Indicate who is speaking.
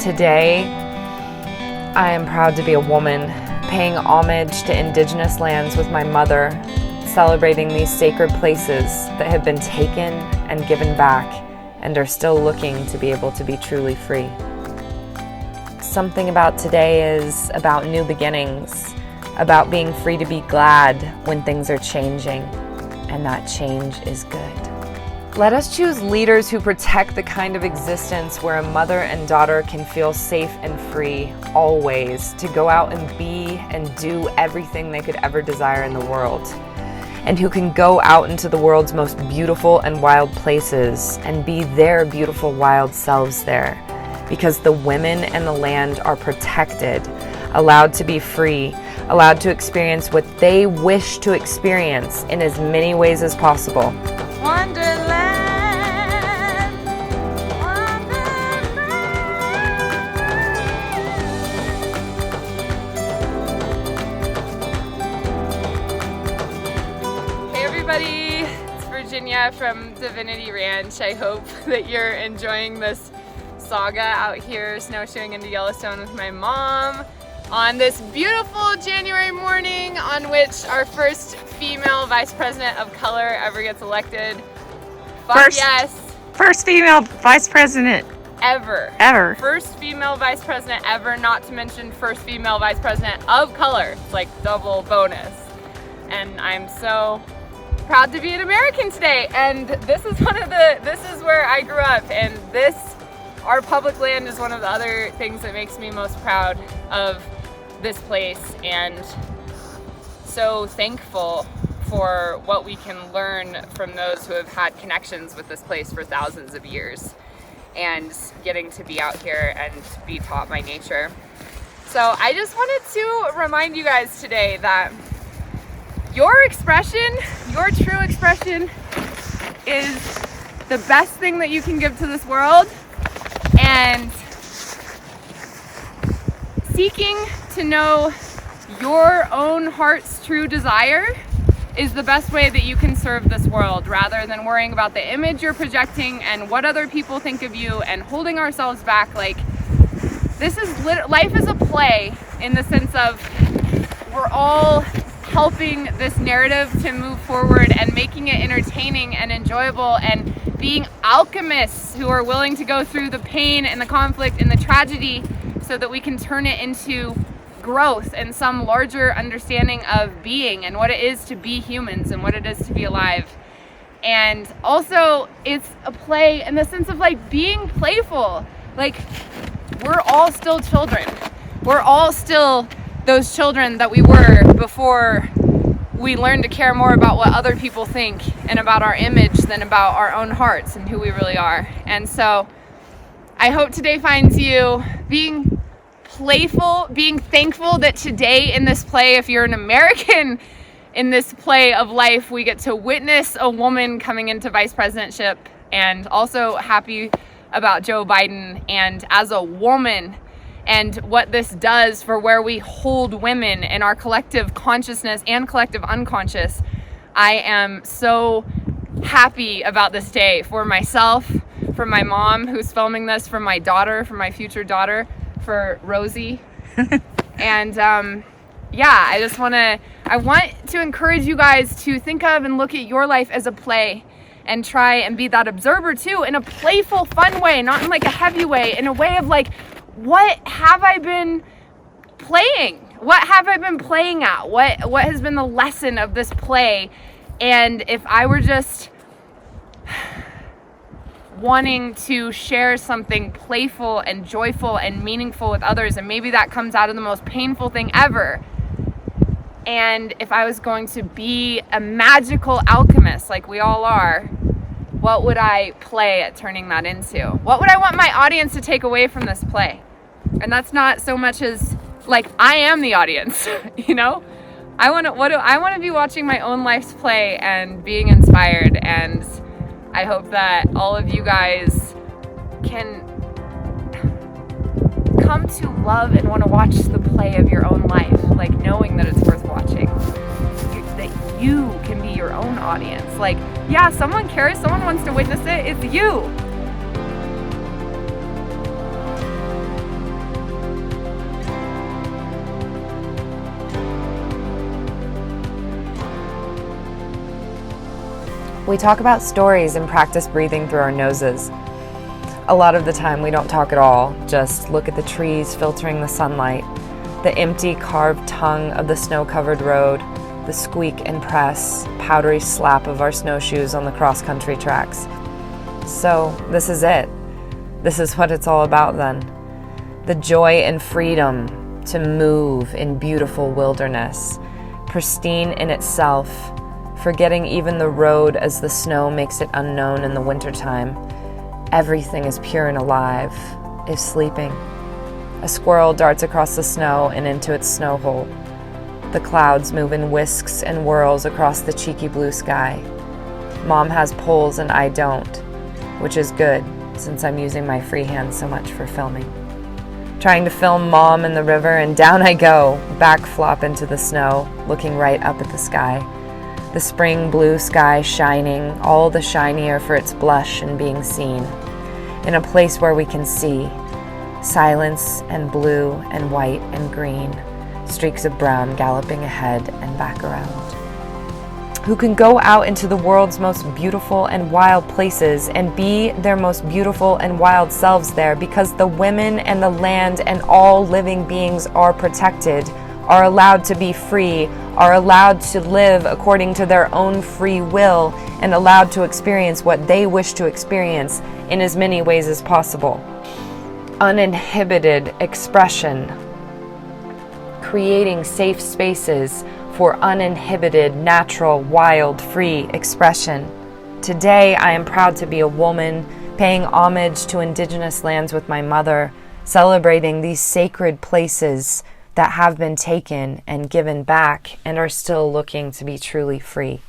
Speaker 1: Today, I am proud to be a woman, paying homage to Indigenous lands with my mother, celebrating these sacred places that have been taken and given back and are still looking to be able to be truly free. Something about today is about new beginnings, about being free to be glad when things are changing, and that change is good. Let us choose leaders who protect the kind of existence where a mother and daughter can feel safe and free always to go out and be and do everything they could ever desire in the world, and who can go out into the world's most beautiful and wild places and be their beautiful wild selves there, because the women and the land are protected, allowed to be free, allowed to experience what they wish to experience in as many ways as possible.
Speaker 2: Wonderland. Hey everybody, it's Virginia from Divinity Ranch. I hope that you're enjoying this saga out here snowshoeing into Yellowstone with my mom on this beautiful January morning on which our first female vice president of color ever gets elected.
Speaker 3: First female vice president
Speaker 2: ever. First female vice president ever, not to mention first female vice president of color. It's like double bonus. And I'm so proud to be an American today. And this is where I grew up, and our public land is one of the other things that makes me most proud of this place, and so thankful for what we can learn from those who have had connections with this place for thousands of years, and getting to be out here and be taught by nature. So I just wanted to remind you guys today that your true expression is the best thing that you can give to this world, and seeking to know your own heart's true desire is the best way that you can serve this world, rather than worrying about the image you're projecting and what other people think of you and holding ourselves back. Like, life is a play, in the sense of we're all helping this narrative to move forward and making it entertaining and enjoyable, and being alchemists who are willing to go through the pain and the conflict and the tragedy so that we can turn it into growth and some larger understanding of being and what it is to be humans and what it is to be alive. And also, it's a play in the sense of like being playful. Like, we're all still children. We're all still those children that we were before we learned to care more about what other people think and about our image than about our own hearts and who we really are. And so I hope today finds you being playful, being thankful that today in this play, if you're an American in this play of life, we get to witness a woman coming into vice presidentship, and also happy about Joe Biden, and as a woman, and what this does for where we hold women in our collective consciousness and collective unconscious. I am so happy about this day for myself, for my mom who's filming this, for my daughter, for my future daughter, for Rosie. And I want to encourage you guys to think of and look at your life as a play, and try and be that observer too, in a playful, fun way, not in like a heavy way, in a way of like, what have I been playing? What have I been playing at? What has been the lesson of this play? And if I were just wanting to share something playful and joyful and meaningful with others, and maybe that comes out of the most painful thing ever, and if I was going to be a magical alchemist like we all are, what would I play at turning that into? What would I want my audience to take away from this play? And that's not so much as like I am the audience, you know? I want to be watching my own life's play and being inspired, and I hope that all of you guys can come to love and want to watch the play of your own life, like knowing that it's worth watching. That you can be your own audience. Like, yeah, someone cares, someone wants to witness it, it's you.
Speaker 1: We talk about stories and practice breathing through our noses. A lot of the time we don't talk at all, just look at the trees filtering the sunlight, the empty carved tongue of the snow-covered road, the squeak and press, powdery slap of our snowshoes on the cross-country tracks. So this is it. This is what it's all about then. The joy and freedom to move in beautiful wilderness, pristine in itself, forgetting even the road as the snow makes it unknown in the wintertime. Everything is pure and alive, if sleeping. A squirrel darts across the snow and into its snow hole. The clouds move in whisks and whirls across the cheeky blue sky. Mom has poles and I don't, which is good since I'm using my free hand so much for filming. Trying to film Mom in the river, and down I go, back flop into the snow, looking right up at the sky. The spring blue sky shining, all the shinier for its blush and being seen. In a place where we can see silence and blue and white and green, streaks of brown galloping ahead and back around. Who can go out into the world's most beautiful and wild places and be their most beautiful and wild selves there, because the women and the land and all living beings are protected, are allowed to be free, are allowed to live according to their own free will, and allowed to experience what they wish to experience in as many ways as possible. Uninhibited expression, creating safe spaces for uninhibited, natural, wild, free expression. Today, I am proud to be a woman, paying homage to Indigenous lands with my mother, celebrating these sacred places that have been taken and given back and are still looking to be truly free.